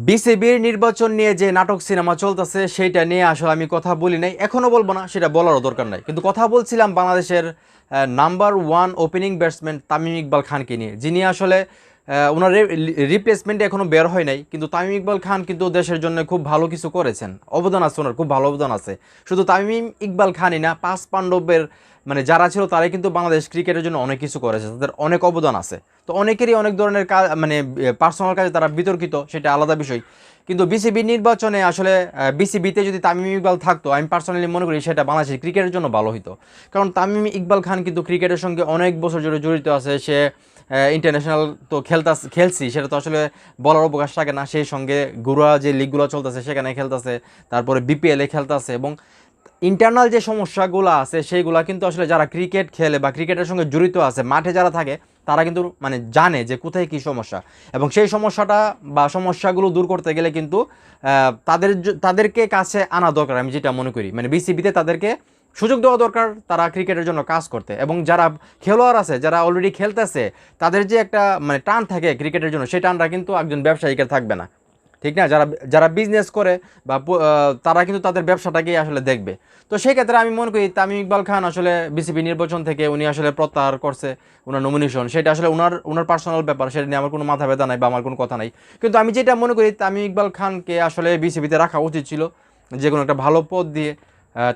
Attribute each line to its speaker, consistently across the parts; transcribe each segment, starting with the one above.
Speaker 1: বিসিবির নির্বাচন নিয়ে যে নাটক সিনেমা চলতেছে সেইটা নিয়ে আসলে আমি কথা বলি নাই, এখনও বলবো না, সেটা বলারও দরকার নাই। কিন্তু কথা বলছিলাম বাংলাদেশের number one opening batsman Tamim Iqbal খানকে নিয়ে, যিনি আসলে ওনার রিপ্লেসমেন্ট এখনও বের হয় নাই, কিন্তু তামিম ইকবাল খান কিন্তু দেশের জন্য খুব ভালো কিছু করেছেন, অবদান আছে ওনার, খুব ভালো অবদান আছে। শুধু তামিম ইকবাল খানই না, পাঁচ পাণ্ডবের মানে যারা ছিল তারাই কিন্তু বাংলাদেশ ক্রিকেটের জন্য অনেক কিছু করেছে, তাদের অনেক অবদান আছে। তো অনেকেরই অনেক ধরনের কাজ মানে পার্সোনাল কাজে তারা বিতর্কিত, সেটা আলাদা বিষয়। কিন্তু বিসিবি নির্বাচনে আসলে বিসিবিতে যদি তামিম ইকবাল থাকতো, আমি পার্সোনালি মনে করি সেটা বাংলাদেশের ক্রিকেটের জন্য ভালো হতো। কারণ তামিম ইকবাল খান কিন্তু ক্রিকেটের সঙ্গে অনেক বছর ধরে জড়িত আছে। সে ইন্টারন্যাশনাল তো খেলছি, সেটা তো আসলে বলার অবকাশ থাকে না। সেই সঙ্গে ঘরোয়া যে লিগগুলো চলতেছে সেখানে খেলতেছে, তারপরে বিপিএলে খেলতেছে, এবং ইন্টারনাল যে সমস্যাগুলো আছে সেইগুলো কিন্তু আসলে যারা ক্রিকেট খেলে বা ক্রিকেটের সঙ্গে জড়িত আছে, মাঠে যারা থাকে, তারা কিন্তু মানে জানে যে কোথায় কী সমস্যা, এবং সেই সমস্যাটা বা সমস্যাগুলো দূর করতে গেলে কিন্তু তাদেরকে কাছে আনা দরকার। আমি যেটা মনে করি, মানে বিসিবিতে তাদেরকে সুযোগ দেওয়া দরকার তারা ক্রিকেটের জন্য কাজ করতে। এবং যারা খেলোয়াড় আছে, যারা অলরেডি খেলতেছে, তাদের যে একটা মানে টান থাকে ক্রিকেটের জন্য, সেই টানটা কিন্তু একজন ব্যবসায়ীকে থাকবে না, ঠিক না? যারা যারা বিজনেস করে বা তারা কিন্তু তাদের ব্যবসাটাকেই আসলে দেখবে। তো সেই ক্ষেত্রে আমি মনে করি তামিম ইকবাল খান আসলে বিসিবি নির্বাচন থেকে উনি আসলে প্রত্যাহার করছে ওনার নমিনেশন, সেটা আসলে ওনার পার্সোনাল ব্যাপার, সেটা নিয়ে আমার কোনো মাথা ব্যথা নাই বা আমার কোনো কথা নাই। কিন্তু আমি যেটা মনে করি তামিম ইকবাল খানকে আসলে বিসিবিতে রাখা উচিত ছিল, যে কোনো একটা ভালো পদ দিয়ে।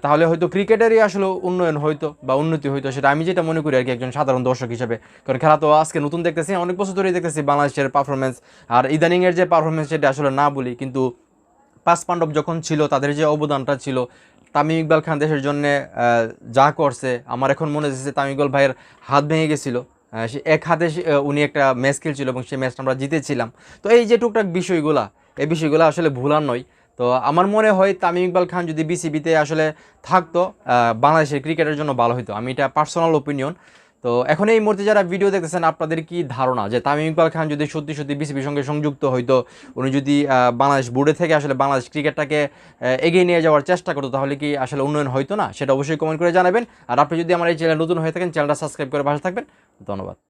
Speaker 1: তাহলে হয়তো ক্রিকেটেরই আসলে উন্নয়ন হইতো বা উন্নতি হইতো, সেটা আমি যেটা মনে করি আর কি, একজন সাধারণ দর্শক হিসেবে। কারণ খেলা তো আজকে নতুন দেখতেছি, অনেক বছর ধরেই দেখতেছি বাংলাদেশের পারফরমেন্স। আর ইদানিংয়ের যে পারফরমেন্স সেটা আসলে না বলি, কিন্তু পাঁচ পাণ্ডব যখন ছিল তাদের যে অবদানটা ছিল, তামিম ইকবাল খান দেশের জন্য যা করছে, আমার এখন মনে হচ্ছে তামিম ইকবাল ভাইয়ের হাত ভেঙে গেছিল। সে এক হাতে উনি একটা ম্যাচ খেলছিল এবং সেই ম্যাচটা আমরা জিতেছিলাম। তো এই যে টুকটাক বিষয়গুলা, এই বিষয়গুলো আসলে ভুলার নয়। তো আমার মনে হয় তামিম ইকবাল খান যদি বিসিবিতে আসলে থাকতো, বাংলাদেশের ক্রিকেটের জন্য ভালো হতো। আমি এটা পার্সোনাল ওপিনিয়ন। তো এখন এই মুহূর্তে যারা ভিডিও দেখতেছেন, আপনাদের কি ধারণা যে তামিম ইকবাল খান যদি সত্যি সত্যি বিসিবির সঙ্গে সংযুক্ত হইতো, উনি যদি বাংলাদেশ বোর্ডে থেকে আসলে বাংলাদেশ ক্রিকেটটাকে এগিয়ে নিয়ে যাওয়ার চেষ্টা করতো, তাহলে কি আসলে উন্নয়ন হইতো না? সেটা অবশ্যই কমেন্ট করে জানাবেন। আর আপনি যদি আমার এই চ্যানেল নতুন হয়ে থাকেন, চ্যানেলটা সাবস্ক্রাইব করে পাশে থাকবেন। ধন্যবাদ।